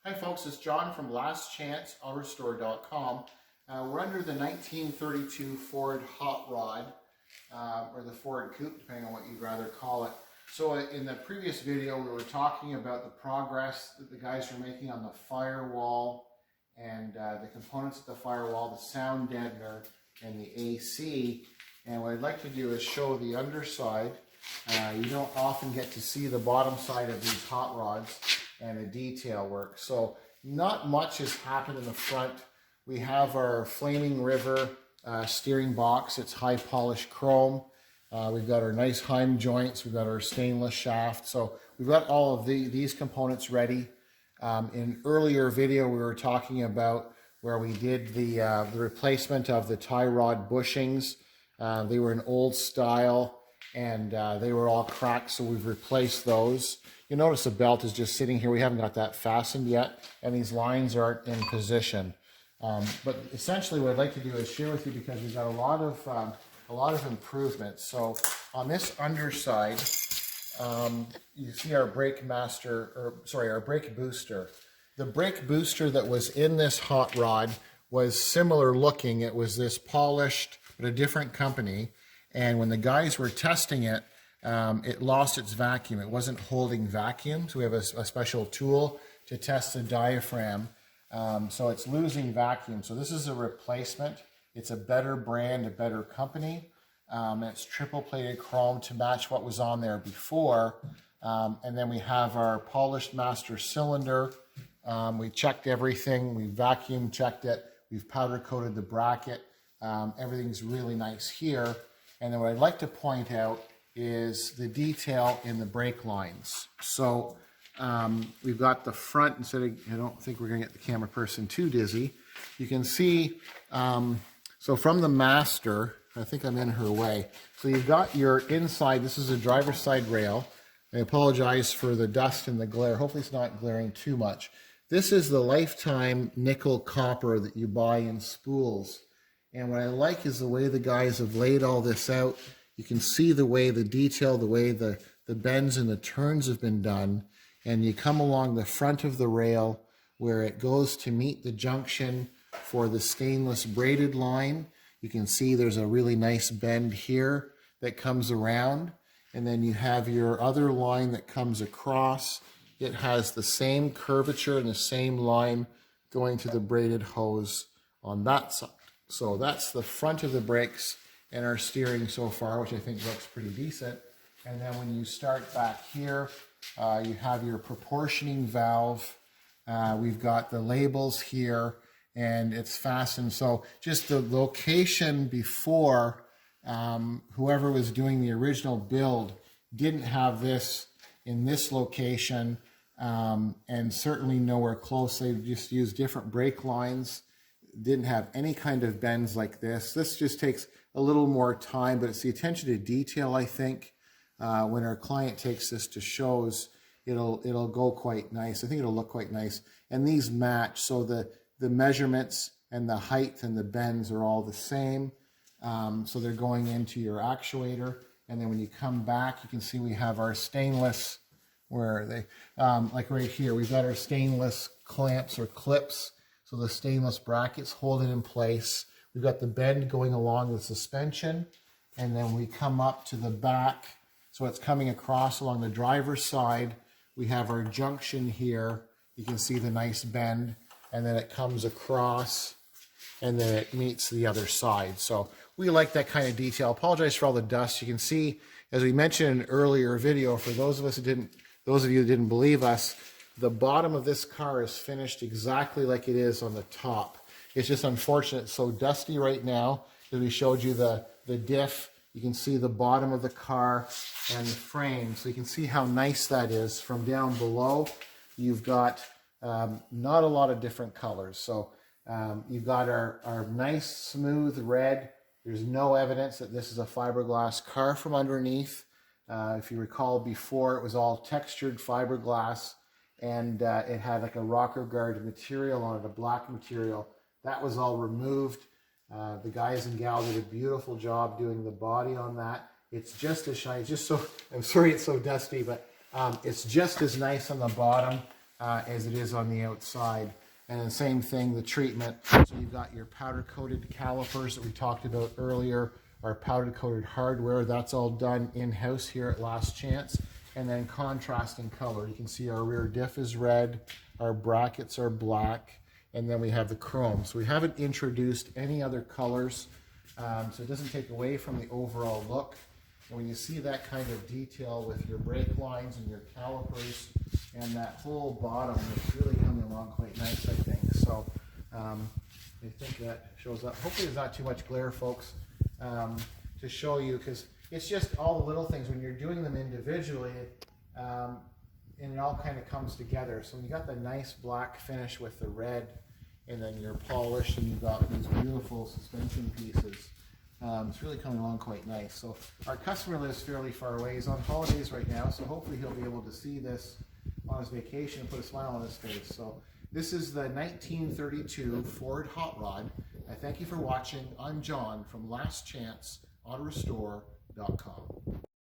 Hi folks, it's John from lastchanceautorestor.com. We're under the 1932 Ford Hot Rod, or the Ford Coupe, depending on what you'd rather call it. So in the previous video, we were talking about the progress that the guys are making on the firewall and the components of the firewall, the sound deadener, and the AC. And what I'd like to do is show the underside. You don't often get to see the bottom side of these hot rods and the detail work. So not much has happened in the front. We have our Flaming River steering box. It's high polished chrome. We've got our nice Heim joints. We've got our stainless shaft. So we've got all of these components ready. In earlier video, we were talking about where we did the replacement of the tie rod bushings. They were an old style and they were all cracked, so we've replaced those. You notice the belt is just sitting here. We haven't got that fastened yet, and these lines aren't in position. But essentially what I'd like to do is share with you, because we've got a lot of improvements. So on this underside, you see our brake our brake booster. The brake booster that was in this hot rod was similar looking. It was this polished, but a different company. And when the guys were testing it, it lost its vacuum. It wasn't holding vacuum. So we have a special tool to test the diaphragm. So it's losing vacuum. So this is a replacement. It's a better brand, a better company. It's triple plated chrome to match what was on there before. And then we have our polished master cylinder. We checked everything. We vacuum checked it. We've powder coated the bracket. Everything's really nice here. And then what I'd like to point out is the detail in the brake lines. So we've got the front, I don't think we're going to get the camera person too dizzy. You can see, so from the master, I think I'm in her way. So you've got your inside, this is a driver's side rail. I apologize for the dust and the glare. Hopefully it's not glaring too much. This is the lifetime nickel copper that you buy in spools. And what I like is the way the guys have laid all this out. You can see the way the detail, the way the bends and the turns have been done. And you come along the front of the rail where it goes to meet the junction for the stainless braided line. You can see there's a really nice bend here that comes around. And then you have your other line that comes across. It has the same curvature and the same line going to the braided hose on that side. So that's the front of the brakes and our steering so far, which I think looks pretty decent. And then when you start back here, you have your proportioning valve. We've got the labels here, and it's fastened. So just the location before, whoever was doing the original build didn't have this in this location, and certainly nowhere close. They just used different brake lines. Didn't have any kind of bends like this. This just takes a little more time, but it's the attention to detail, I think. When our client takes this to shows, it'll go quite nice. I think it'll look quite nice. And these match, so the measurements and the height and the bends are all the same. So they're going into your actuator. And then when you come back, you can see we have our stainless, where are they? Like right here, we've got our stainless clamps or clips. So the stainless brackets hold it in place. We've got the bend going along the suspension, and then we come up to the back. So it's coming across along the driver's side. We have our junction here. You can see the nice bend, and then it comes across, and then it meets the other side. So we like that kind of detail. Apologize for all the dust. You can see, as we mentioned in an earlier video, for those of you that didn't believe us, the bottom of this car is finished exactly like it is on the top. It's just unfortunate, it's so dusty right now. As we showed you the diff, you can see the bottom of the car and the frame. So you can see how nice that is. From down below, you've got not a lot of different colors. So you've got our nice smooth red. There's no evidence that this is a fiberglass car from underneath. If you recall before, it was all textured fiberglass. And it had like a rocker guard material on it, a black material. That was all removed. The guys and gals did a beautiful job doing the body on that. It's just as shiny, I'm sorry it's so dusty, but it's just as nice on the bottom. as it is on the outside. And the same thing, the treatment. So you've got your powder coated calipers that we talked about earlier, our powder coated hardware. That's all done in-house here at Last Chance. And then contrasting color. You can see our rear diff is red, our brackets are black, and then we have the chrome. So we haven't introduced any other colors, so it doesn't take away from the overall look. And when you see that kind of detail with your brake lines and your calipers and that whole bottom, it's really coming along quite nice, I think. So I think that shows up. Hopefully there's not too much glare, folks, to show you, because it's just all the little things when you're doing them individually, and it all kind of comes together. So when you got the nice black finish with the red, and then your polish, and you've got these beautiful suspension pieces, it's really coming along quite nice. So our customer lives fairly far away. He's on holidays right now, so hopefully he'll be able to see this on his vacation and put a smile on his face. So this is the 1932 Ford Hot Rod. I thank you for watching. I'm John from lastchanceautorestor.com.